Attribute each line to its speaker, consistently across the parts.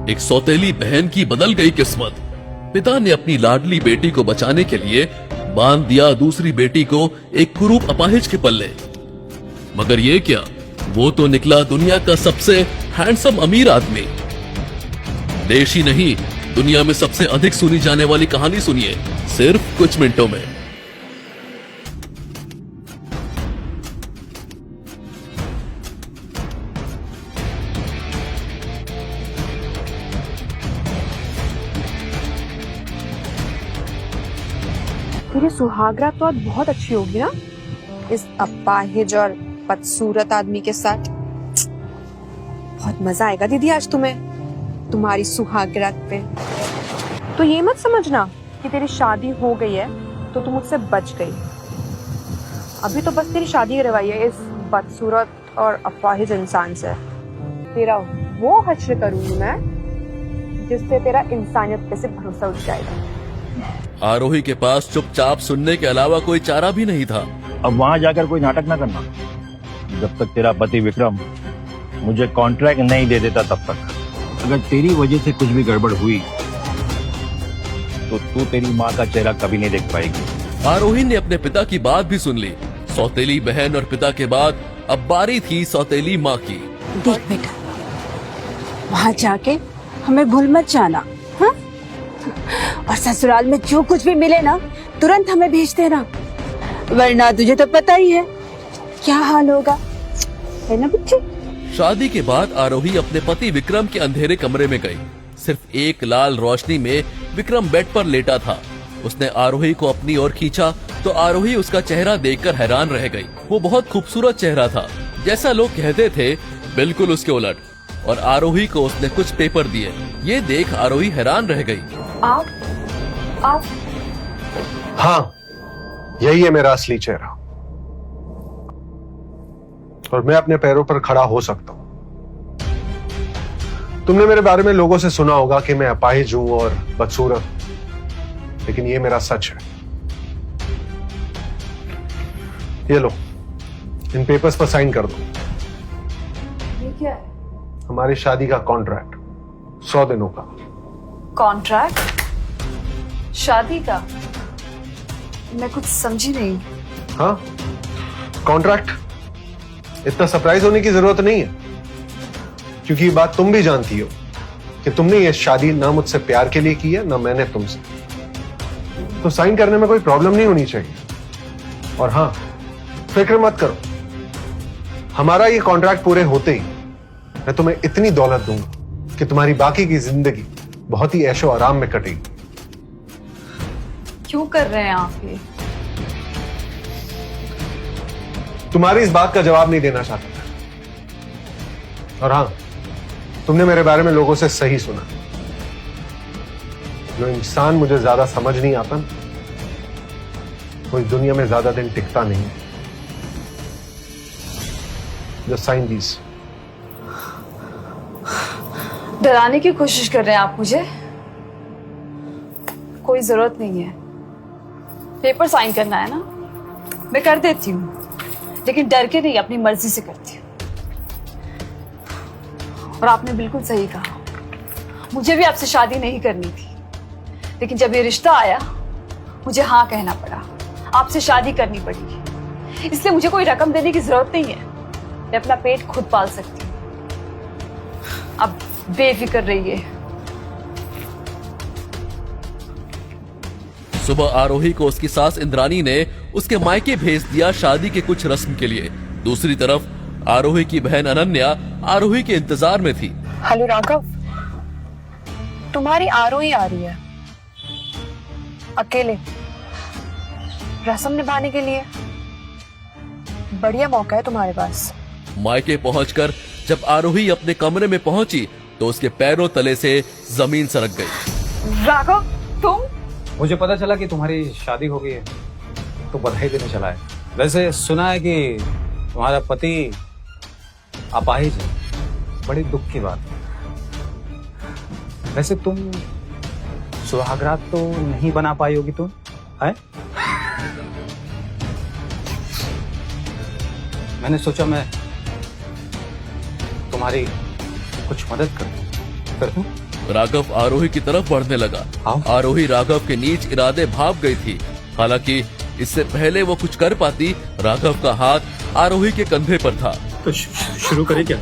Speaker 1: एक सौतेली बहन की बदल गई किस्मत। पिता ने अपनी लाडली बेटी को बचाने के लिए बांध दिया दूसरी बेटी को एक कुरूप अपाहिज के पल्ले। मगर ये क्या, वो तो निकला दुनिया का सबसे हैंडसम अमीर आदमी। देश ही नहीं, दुनिया में सबसे अधिक सुनी जाने वाली कहानी सुनिए सिर्फ कुछ मिनटों में।
Speaker 2: तेरी सुहागरात तो आज बहुत अच्छी होगी ना, इस अपाहिज और बदसूरत आदमी के साथ। बहुत मजा आएगा दीदी आज तुम्हें, तुम्हारी सुहागरात पे। तो ये मत समझना कि तेरी शादी हो गई है तो तुम मुझसे बच गई। अभी तो बस तेरी शादी करवाई है इस बदसूरत और अपाहिज इंसान से। तेरा वो हश्र करूंगी मैं जिससे तेरा इंसानियत पे से भरोसा उठ जाएगा।
Speaker 1: आरोही के पास चुपचाप सुनने के अलावा कोई चारा भी नहीं था।
Speaker 3: अब वहां जाकर कोई नाटक ना करना। जब तक तेरा पति विक्रम मुझे कॉन्ट्रैक्ट नहीं दे देता तब तक। अगर तेरी वजह से कुछ भी गड़बड़ हुई तो तू तेरी माँ का चेहरा कभी नहीं देख पाएगी।
Speaker 1: आरोही ने अपने पिता की बात भी सुन ली। सौतेली बहन और पिता के बाद अब बारी थी सौतेली माँ की।
Speaker 4: देख बेटा, वहाँ जाके हमें भूल मत जाना, हाँ? और ससुराल में जो कुछ भी मिले ना तुरंत हमें भेज देना, वरना तुझे तो पता ही है क्या हाल होगा, है ना बच्चे?
Speaker 1: शादी के बाद आरोही अपने पति विक्रम के अंधेरे कमरे में गई। सिर्फ एक लाल रोशनी में विक्रम बेड पर लेटा था। उसने आरोही को अपनी ओर खींचा तो आरोही उसका चेहरा देखकर हैरान रह गई। वो बहुत खूबसूरत चेहरा था, जैसा लोग कहते थे, बिल्कुल उसके उलट। और आरोही को उसने कुछ पेपर दिए। ये देख आरोही हैरान रह गई।
Speaker 2: आप
Speaker 5: हाँ, यही है मेरा असली चेहरा और मैं अपने पैरों पर खड़ा हो सकता हूं। तुमने मेरे बारे में लोगों से सुना होगा कि मैं अपाहिज हूं और बदसूरत, लेकिन ये मेरा सच है। ये लो, इन पेपर्स पर साइन कर दो।
Speaker 2: ये क्या है?
Speaker 5: हमारी शादी का कॉन्ट्रैक्ट, 100 दिनों का।
Speaker 2: कॉन्ट्रैक्ट? शादी का? मैं कुछ समझी नहीं।
Speaker 5: हाँ, कॉन्ट्रैक्ट। इतना सरप्राइज होने की जरूरत नहीं है, क्योंकि ये बात तुम भी जानती हो कि तुमने ये शादी ना मुझसे प्यार के लिए की है ना मैंने तुमसे। तो साइन करने में कोई प्रॉब्लम नहीं होनी चाहिए। और हाँ, फिक्र मत करो, हमारा ये कॉन्ट्रैक्ट पूरे होते ही मैं तुम्हें इतनी दौलत दूंगा कि तुम्हारी बाकी की जिंदगी बहुत ही ऐशो आराम में कटेगी।
Speaker 2: क्यों कर रहे हैं आप ये?
Speaker 5: तुम्हारी इस बात का जवाब नहीं देना चाहता था। और हाँ, तुमने मेरे बारे में लोगों से सही सुना। जो इंसान मुझे ज्यादा समझ नहीं आता, वो इस दुनिया में ज्यादा दिन टिकता नहीं। जो साइन दीज।
Speaker 2: डराने की कोशिश कर रहे हैं आप मुझे? कोई जरूरत नहीं है। पेपर साइन करना है ना, मैं कर देती हूँ, लेकिन डर के नहीं, अपनी मर्जी से करती हूँ। और आपने बिल्कुल सही कहा, मुझे भी आपसे शादी नहीं करनी थी, लेकिन जब ये रिश्ता आया मुझे हाँ कहना पड़ा, आपसे शादी करनी पड़ी। इसलिए मुझे कोई रकम देने की जरूरत नहीं है, मैं अपना पेट खुद पाल सकती हूँ। अब बेफिक्र रहिए।
Speaker 1: सुबह आरोही को उसकी सास इंद्रानी ने उसके मायके भेज दिया शादी के कुछ रस्म के लिए। दूसरी तरफ आरोही की बहन अनन्या आरोही के इंतजार में थी।
Speaker 2: हेलो राघव, तुम्हारी आरोही आ रही है अकेले रस्म निभाने के लिए। बढ़िया मौका है तुम्हारे पास।
Speaker 1: मायके पहुंचकर जब आरोही अपने कमरे में पहुंची तो उसके पैरों तले से जमीन सरक गई।
Speaker 2: राघव, तुम?
Speaker 6: मुझे पता चला कि तुम्हारी शादी हो गई है, तो बधाई देने चला है। वैसे सुना है कि तुम्हारा पति अपाहिज है, बड़ी दुख की बात है। वैसे तुम सुहागरात तो नहीं बना पाई होगी तुम, है? मैंने सोचा मैं तुम्हारी कुछ मदद कर दूं।
Speaker 1: राघव आरोही की तरफ बढ़ने लगा। आरोही राघव के नीच इरादे भाप गई थी। हालांकि इससे पहले वो कुछ कर पाती, राघव का हाथ आरोही के कंधे पर था।
Speaker 5: तो शुरू करें क्या?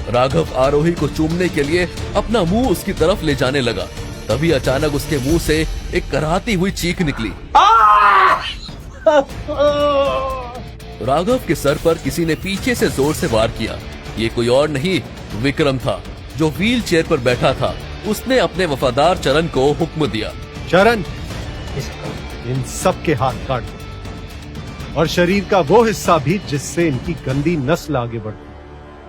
Speaker 1: राघव आरोही को चूमने के लिए अपना मुंह उसकी तरफ ले जाने लगा। तभी अचानक उसके मुंह से एक कराहती हुई चीख निकली। राघव के सर पर किसी ने पीछे से जोर से वार किया। ये कोई और नहीं, विक्रम था, जो व्हील चेयर पर बैठा था। उसने अपने वफादार चरण को हुक्म दिया।
Speaker 5: चरण, इन सब के हाथ काट दो और शरीर का वो हिस्सा भी जिससे इनकी गंदी नस्ल आगे बढ़ती।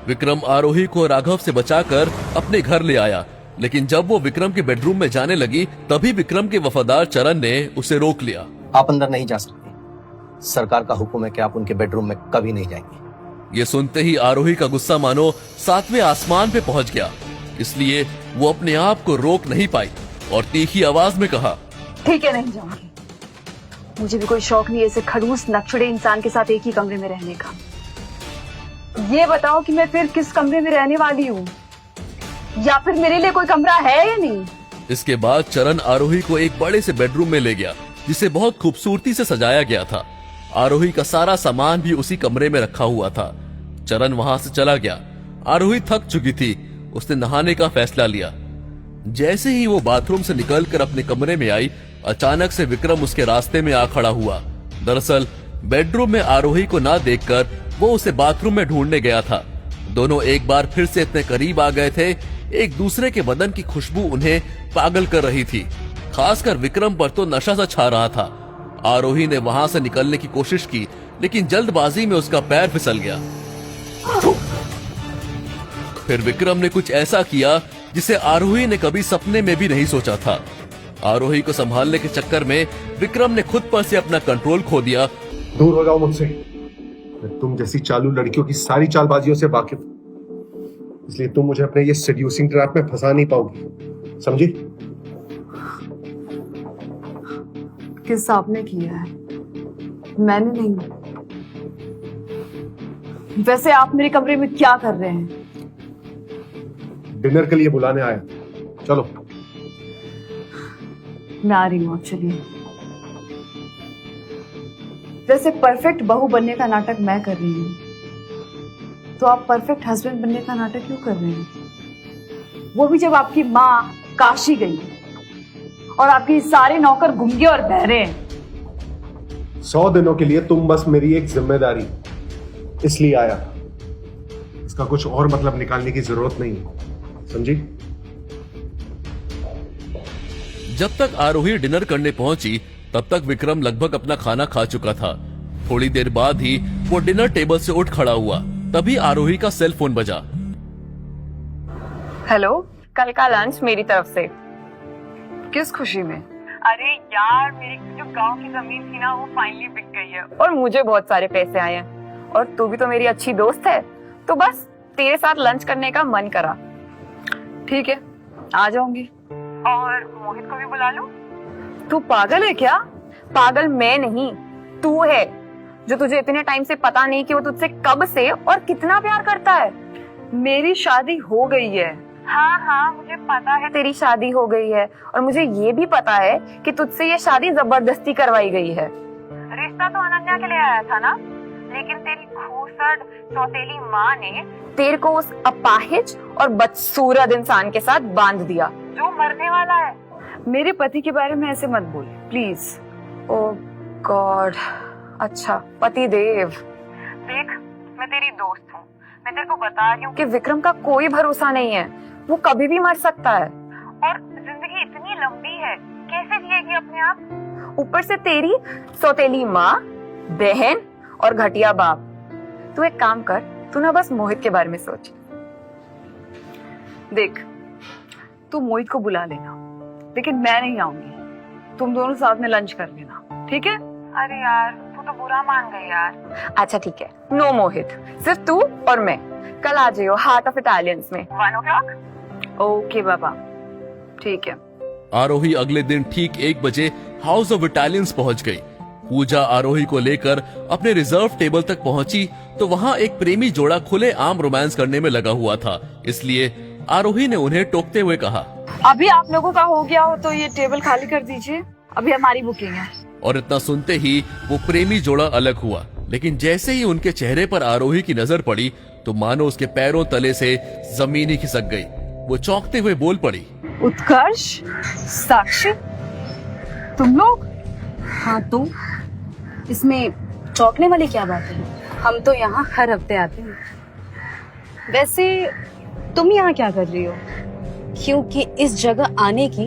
Speaker 1: विक्रम आरोही को राघव से बचाकर अपने घर ले आया, लेकिन जब वो विक्रम के बेडरूम में जाने लगी, तभी विक्रम के वफादार चरण ने उसे रोक लिया।
Speaker 7: आप अंदर नहीं जा सकते। सरकार का हुक्म है कि आप उनके बेडरूम में कभी नहीं जाएंगे।
Speaker 1: ये सुनते ही आरोही का गुस्सा मानो 7वें आसमान पे पहुंच गया। इसलिए वो अपने आप को रोक नहीं पाई और तीखी आवाज में कहा,
Speaker 4: ठीक है, नहीं जाऊंगी। मुझे भी कोई शौक नहीं है ऐसे खड़ूस नकचड़े इंसान के साथ एक ही कमरे में रहने का। ये बताओ कि मैं फिर किस कमरे में रहने वाली हूँ, या फिर मेरे लिए कोई कमरा है या नहीं?
Speaker 1: इसके बाद चरण आरोही को एक बड़े से बेडरूम में ले गया, जिसे बहुत खूबसूरती से सजाया गया था। आरोही का सारा सामान भी उसी कमरे में रखा हुआ था। चरण वहां से चला गया। आरोही थक चुकी थी। उसने नहाने का फैसला लिया। जैसे ही वो बाथरूम से निकलकर अपने कमरे में आई, अचानक से विक्रम उसके रास्ते में आ खड़ा हुआ। दरअसल बेडरूम में आरोही को ना देखकर वो उसे बाथरूम में ढूंढने गया था। दोनों एक बार फिर से इतने करीब आ गए थे। एक दूसरे के बदन की खुशबू उन्हें पागल कर रही थी। खासकर विक्रम पर तो नशा सा छा रहा था। आरोही ने वहां से निकलने की कोशिश की, लेकिन जल्दबाजी में उसका पैर फिसल गया। फिर विक्रम ने कुछ ऐसा किया जिसे आरोही ने कभी सपने में भी नहीं सोचा था। आरोही को संभालने के चक्कर में विक्रम ने खुद पर से अपना कंट्रोल खो दिया।
Speaker 5: दूर हो जाओ मुझसे। मैं तुम जैसी चालू लड़कियों की सारी चालबाजियों से वाकिफ, इसलिए तुम मुझे अपने ये सेड्यूसिंग ट्रैप में फंसा नहीं पाओगी, समझी?
Speaker 2: किस आपने किया है, मैंने नहीं।
Speaker 4: वैसे आप मेरे कमरे में क्या कर रहे हैं?
Speaker 5: डिनर के लिए बुलाने आया। चलो।
Speaker 4: मैं आ रही हूँ, चलिए। वैसे परफेक्ट बहू बनने का नाटक मैं कर रही हूँ, तो आप परफेक्ट हस्बैंड बनने का नाटक क्यों कर रहे हैं? वो भी जब आपकी माँ काशी गई और आपके सारे नौकर गूंगे और बहरे हैं।
Speaker 5: 100 दिनों के लिए तुम बस मेरी एक जिम्मेदारी, इसलिए आया। इसका कुछ और मतलब निकालने की जरूरत नहीं है, समझी?
Speaker 1: जब तक आरोही डिनर करने पहुंची, तब तक विक्रम लगभग अपना खाना खा चुका था। थोड़ी देर बाद ही वो डिनर टेबल से उठ खड़ा हुआ। तभी आरोही का सेल फोन बजा।
Speaker 2: हेलो, कल का लंच मेरी तरफ से। किस खुशी में? अरे यार, मेरी जो गांव की जमीन थी ना, वो फाइनली बिक गई है और मुझे बहुत सारे पैसे आए हैं। और तू भी तो मेरी अच्छी दोस्त है, तो बस तेरे साथ लंच करने का मन करा। ठीक है, आ जाऊंगी। और मोहित को भी बुला लो। तू पागल है क्या? पागल मैं नहीं, तू है, जो तुझे इतने टाइम से पता नहीं कि वो तुझसे कब से और कितना प्यार करता है। मेरी शादी हो गई है। हाँ, मुझे पता है तेरी शादी हो गई है, और मुझे ये भी पता है कि तुझसे ये शादी जबरदस्ती करवाई गई है। रिश्ता तो अनन्या के लिए आया था ना, लेकिन तेरी खूसड़ सौतेली माँ ने तेरे को उस अपाहिज और बदसूरत इंसान के साथ बांध दिया, जो मरने वाला है। मेरे पति के बारे में ऐसे मत बोल प्लीज। ओह गॉड, अच्छा पति देव। देख, मैं तेरी दोस्त हूँ, मैं तेरे को बता रही हूँ कि विक्रम का कोई भरोसा नहीं है। वो कभी भी मर सकता है, और जिंदगी इतनी लंबी है, कैसे जिएगी अपने आप? ऊपर से तेरी सौतेली माँ, बहन और घटिया बाप। तू एक काम कर, तू ना बस मोहित के बारे में सोच। देख, तू मोहित को बुला लेना, लेकिन मैं नहीं आऊंगी। तुम दोनों साथ में लंच कर लेना, ठीक है? अरे यार, तू तो बुरा मान गई यार। अच्छा ठीक है, नो मोहित, सिर्फ तू और मैं। कल आ जाइयो हार्ट ऑफ इटालियंस में 1 o'clock। ओके बाबा, ठीक है।
Speaker 1: आरोही अगले दिन ठीक 1 बजे हाउस ऑफ इटालियंस पहुंच गई। पूजा आरोही को लेकर अपने रिजर्व टेबल तक पहुंची तो वहां एक प्रेमी जोड़ा खुले आम रोमांस करने में लगा हुआ था। इसलिए आरोही ने उन्हें टोकते हुए कहा,
Speaker 4: अभी आप लोगों का हो गया हो तो ये टेबल खाली कर दीजिए, अभी हमारी बुकिंग है।
Speaker 1: और इतना सुनते ही वो प्रेमी जोड़ा अलग हुआ। लेकिन जैसे ही उनके चेहरे पर आरोही की नजर पड़ी तो मानो उसके पैरों तले से जमीन ही खिसक गई। वो चौंकते हुए बोल पड़ी,
Speaker 4: उत्कर्ष, साक्षी, तुम लोग? हाँ तो इसमें चौंकने वाली क्या बात है? हम तो यहाँ हर हफ्ते आते हैं। वैसे तुम यहाँ क्या कर रही हो? क्योंकि इस जगह आने की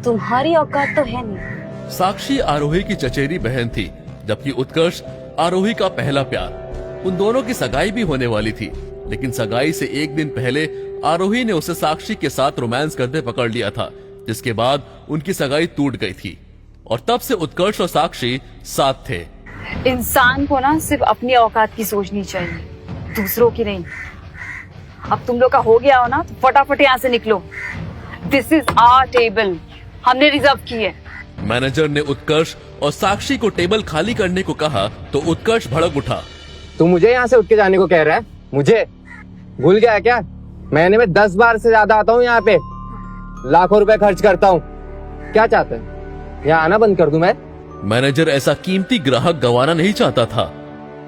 Speaker 4: तुम्हारी औकात तो है नहीं।
Speaker 1: साक्षी आरोही की चचेरी बहन थी, जबकि उत्कर्ष आरोही का पहला प्यार। उन दोनों की सगाई भी होने वाली थी, लेकिन सगाई से एक दिन पहले आरोही ने उसे साक्षी के साथ रोमांस करते पकड़ लिया था, जिसके बाद उनकी सगाई टूट गई थी। और तब से उत्कर्ष और साक्षी साथ थे।
Speaker 4: इंसान को ना सिर्फ अपनी औकात की सोचनी चाहिए, दूसरों की नहीं। अब तुम लोग का हो गया हो ना तो फटाफट यहाँ से निकलो। दिस इज आवर टेबल, हमने रिजर्व की है।
Speaker 1: मैनेजर ने उत्कर्ष और साक्षी को टेबल खाली करने को कहा तो उत्कर्ष भड़क उठा।
Speaker 8: तू मुझे यहाँ से उठ के जाने को कह रहा है? मुझे भूल गया क्या? महीने में 10 बार से ज्यादा आता हूँ यहाँ पे, लाखों रुपए खर्च करता हूँ। क्या चाहते हैं, यहाँ आना बंद कर दूं मैं?
Speaker 1: मैनेजर ऐसा कीमती ग्राहक गंवाना नहीं चाहता था।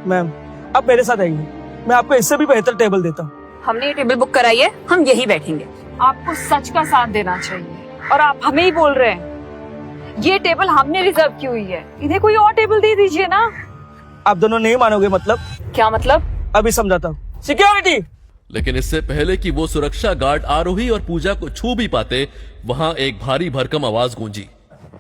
Speaker 9: मैम आप मेरे साथ आइए, मैं आपको इससे भी बेहतर टेबल देता हूँ।
Speaker 4: हमने ये टेबल बुक कराई है, हम यही बैठेंगे। आपको सच का साथ देना चाहिए और आप हमें ही बोल रहे हैं। ये टेबल हमने रिजर्व की हुई है, इन्हें कोई और टेबल दे दीजिए ना।
Speaker 9: आप दोनों नहीं मानोगे मतलब?
Speaker 4: क्या मतलब?
Speaker 9: अभी समझाता हूँ। सिक्योरिटी!
Speaker 1: लेकिन इससे पहले कि वो सुरक्षा गार्ड आरोही और पूजा को छू भी पाते, वहाँ एक भारी भरकम आवाज गूंजी।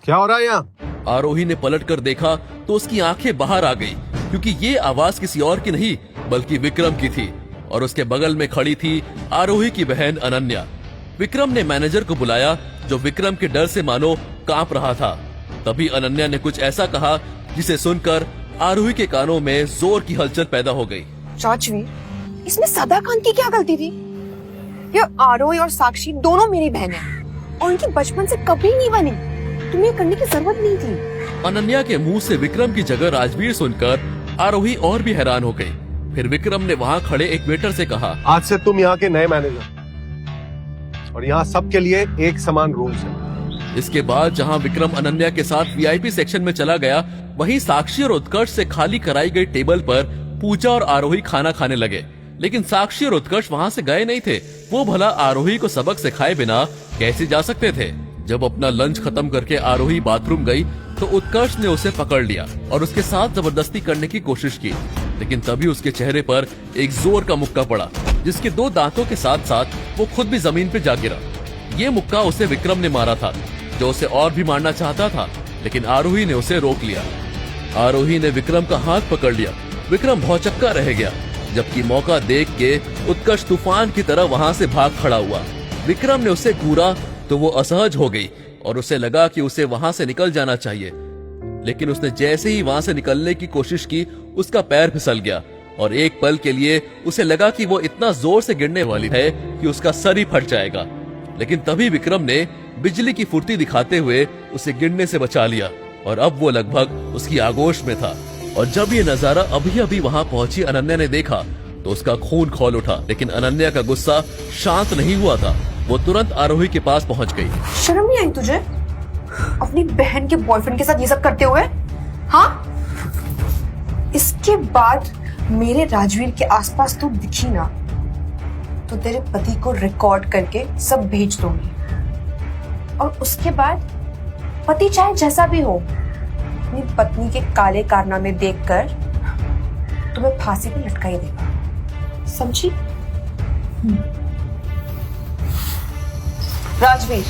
Speaker 5: क्या हो रहा है यहाँ?
Speaker 1: आरोही ने पलटकर देखा तो उसकी आंखें बाहर आ गई, क्योंकि ये आवाज किसी और की नहीं बल्कि विक्रम की थी। और उसके बगल में खड़ी थी आरोही की बहन अनन्या। विक्रम ने मैनेजर को बुलाया, जो विक्रम के डर से मानो कांप रहा था। तभी अनन्या ने कुछ ऐसा कहा जिसे सुनकर आरोही के कानों में जोर की हलचल पैदा हो गई।
Speaker 2: राजवीर, इसमें सदाकांत की क्या गलती थी? ये आरोही और साक्षी दोनों मेरी बहन है और उनकी बचपन से कभी नहीं बनी। तुम्हें करने की जरूरत नहीं थी।
Speaker 1: अनन्या के मुंह से विक्रम की जगह राजवीर सुनकर आरोही और भी हैरान हो गई। फिर विक्रम ने वहाँ खड़े एक वेटर से कहा,
Speaker 5: आज से तुम यहाँ के नए मैनेजर और यहाँ सबके लिए एक समान रूल्स है।
Speaker 1: इसके बाद जहाँ विक्रम अनन्या के साथ वीआईपी सेक्शन में चला गया, वहीं साक्षी और उत्कर्ष से खाली कराई गई टेबल पर पूजा और आरोही खाना खाने लगे। लेकिन साक्षी और उत्कर्ष वहाँ से गए नहीं थे। वो भला आरोही को सबक सिखाए बिना कैसे जा सकते थे? जब अपना लंच खत्म करके आरोही बाथरूम गई तो उत्कर्ष ने उसे पकड़ लिया और उसके साथ जबरदस्ती करने की कोशिश की। लेकिन तभी उसके चेहरे पर एक जोर का मुक्का पड़ा, जिसके 2 दांतों के साथ साथ वो खुद भी जमीन पे जा गिरा। ये मुक्का उसे विक्रम ने मारा था, जो उसे और भी मारना चाहता था, लेकिन आरोही ने उसे रोक लिया। आरोही ने विक्रम का हाथ पकड़ लिया। विक्रम भौचक्का रह गया, जबकि मौका देख के उत्कर्ष तूफान की तरह वहाँ से भाग खड़ा हुआ। विक्रम ने उसे घूरा तो वो असहज हो गई और उसे लगा कि उसे वहाँ से निकल जाना चाहिए। लेकिन उसने जैसे ही वहाँ से निकलने की कोशिश की, उसका पैर फिसल गया और एक पल के लिए उसे लगा कि वो इतना जोर से गिरने वाली है कि उसका सर ही फट जाएगा। लेकिन तभी विक्रम ने बिजली की फुर्ती दिखाते हुए उसे गिरने से बचा लिया और अब वो लगभग उसकी आगोश में था। और जब ये नजारा अभी अभी वहाँ पहुंची अनन्या ने देखा तो उसका खून खौल उठा। लेकिन अनन्या का गुस्सा शांत नहीं हुआ था। वो तुरंत आरोही के पास पहुंच गई।
Speaker 2: शर्म नहीं आई तुझे अपनी बहन के बॉयफ्रेंड के साथ ये सब करते हुए? हाँ, इसके बाद मेरे राजवीर के आसपास तू दिखी ना तो तेरे पति को रिकॉर्ड करके सब भेज दूंगी। और उसके बाद पति चाहे जैसा भी हो, अपनी पत्नी के काले कारनामे देखकर तुम्हें फांसी पे लटका ही देगा। समझी? राजवीर,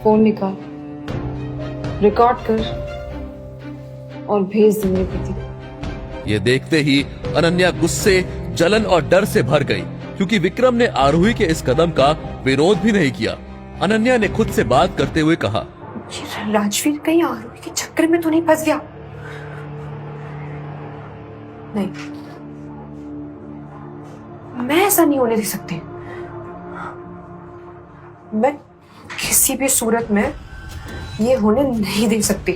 Speaker 2: फोन निकाल, रिकॉर्ड कर और भेज दे मेरे पति।
Speaker 1: ये देखते ही अनन्या गुस्से, जलन और डर से भर गई, क्योंकि विक्रम ने आरोही के इस कदम का विरोध भी नहीं किया। अनन्या ने खुद से बात करते हुए कहा,
Speaker 2: राजवीर कहीं आरोही के चक्कर में तो नहीं फंस गया? नहीं, मैं ऐसा नहीं होने दे सकती। मैं किसी भी सूरत में ये होने नहीं दे सकती।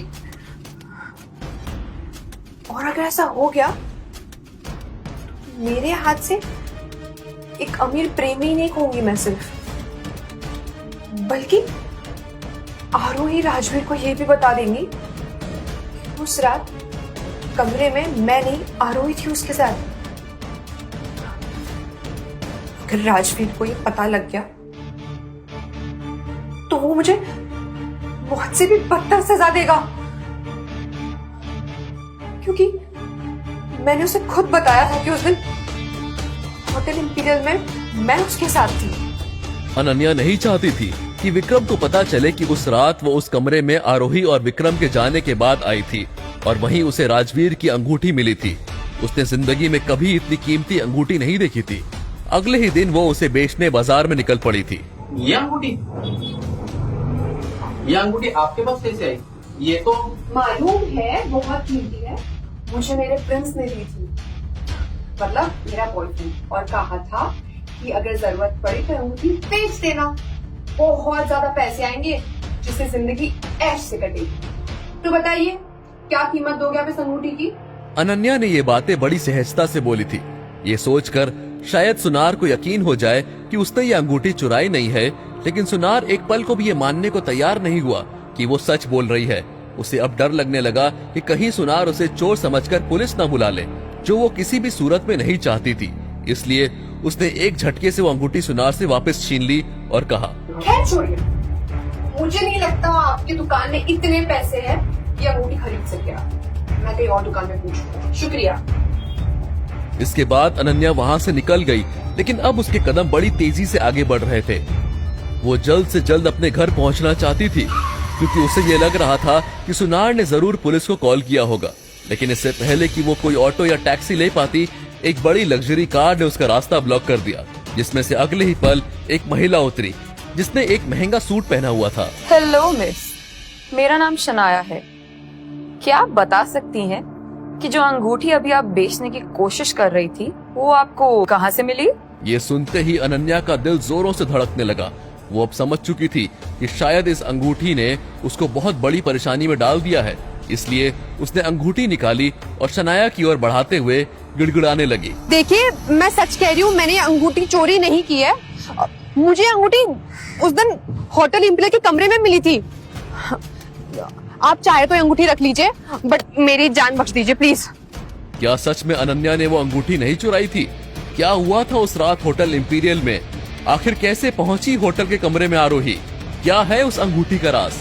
Speaker 2: और अगर ऐसा हो गया तो मेरे हाथ से एक अमीर प्रेमी नहीं कहूंगी मैं सिर्फ, बल्कि आरोही राजवीर को ये भी बता देंगी कि उस रात कमरे में मैं नहीं आरोही थी उसके साथ। अगर राजवीर को ये पता लग गया तो वो मुझे बहुत से भी बदतर सजा देगा, क्योंकि मैंने उसे खुद बताया था कि उस दिन होटल इंपीरियल में मैं उसके साथ थी।
Speaker 1: अनन्या नहीं चाहती थी कि विक्रम को पता चले कि उस रात वो उस कमरे में आरोही और विक्रम के जाने के बाद आई थी और वहीं उसे राजवीर की अंगूठी मिली थी। उसने जिंदगी में कभी इतनी कीमती अंगूठी नहीं देखी थी। अगले ही दिन वो उसे बेचने बाजार में निकल पड़ी थी।
Speaker 8: ये अंगूठी आपके पास कैसे आई? ये तो
Speaker 2: मालूम है बहुत कीमती है, मुझे मेरे प्रिंस ने दी थी, मतलब मेरा बॉयफ्रेंड, और कहा था कि अगर जरूरत पड़ी तो अंगूठी बेच देना, बहुत ज्यादा पैसे आएंगे जिससे जिंदगी ऐश से कटेगी। तो बताइए क्या कीमत दोगे आप इस अंगूठी की?
Speaker 1: अनन्या ने ये बातें बड़ी सहजता से बोली थी। ये सोचकर शायद सुनार को यकीन हो जाए कि उसने ये अंगूठी चुराई नहीं है, लेकिन सुनार एक पल को भी ये मानने को तैयार नहीं हुआ कि वो सच बोल रही है। उसे अब डर लगने लगा कि कहीं सुनार उसे चोर समझकर पुलिस न बुला ले, जो वो किसी भी सूरत में नहीं चाहती थी। इसलिए उसने एक झटके से वो अंगूठी सुनार से वापस छीन ली और कहा,
Speaker 2: खैर छोड़िए, मुझे नहीं लगता आपकी दुकान में इतने पैसे हैं कि अंगूठी खरीद सके आप। मैं कहीं और दुकान में पूछूंगा, शुक्रिया।
Speaker 1: इसके बाद अनन्या वहाँ से निकल गई, लेकिन अब उसके कदम बड़ी तेजी से आगे बढ़ रहे थे। वो जल्द से जल्द अपने घर पहुँचना चाहती थी, क्योंकि उसे ये लग रहा था कि सुनार ने जरूर पुलिस को कॉल किया होगा। लेकिन इससे पहले कि वो कोई ऑटो या टैक्सी ले पाती, एक बड़ी लग्जरी कार ने उसका रास्ता ब्लॉक कर दिया, जिसमें से अगले ही पल एक महिला उतरी जिसने एक महंगा सूट पहना हुआ था।
Speaker 10: हेलो मिस, मेरा नाम शनाया है। क्या आप बता सकती हैं कि जो अंगूठी अभी आप बेचने की कोशिश कर रही थी वो आपको कहाँ से मिली?
Speaker 1: ये सुनते ही अनन्या का दिल जोरों से धड़कने लगा। वो अब समझ चुकी थी कि शायद इस अंगूठी ने उसको बहुत बड़ी परेशानी में डाल दिया है। इसलिए उसने अंगूठी निकाली और शनाया की ओर बढ़ाते हुए गिड़गिड़ाने लगी।
Speaker 2: देखिए, मैं सच कह रही हूँ, मैंने ये अंगूठी चोरी नहीं की है। मुझे अंगूठी उस दिन होटल इंपीरियल के कमरे में मिली थी। आप चाहे तो अंगूठी रख लीजिए, बट मेरी जान बख्श दीजिए प्लीज।
Speaker 1: क्या सच में अनन्या ने वो अंगूठी नहीं चुराई थी? क्या हुआ था उस रात होटल इंपीरियल में? आखिर कैसे पहुंची होटल के कमरे में आरोही? क्या है उस अंगूठी का राज?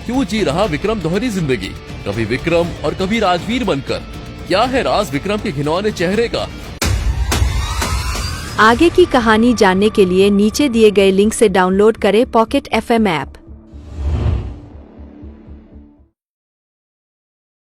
Speaker 1: क्यों जी रहा विक्रम दोहरी जिंदगी, कभी विक्रम और कभी राजवीर बनकर? क्या है राज विक्रम के घिनौने चेहरे का?
Speaker 11: आगे की कहानी जानने के लिए नीचे दिए गए लिंक से डाउनलोड करें पॉकेट FM ऐप।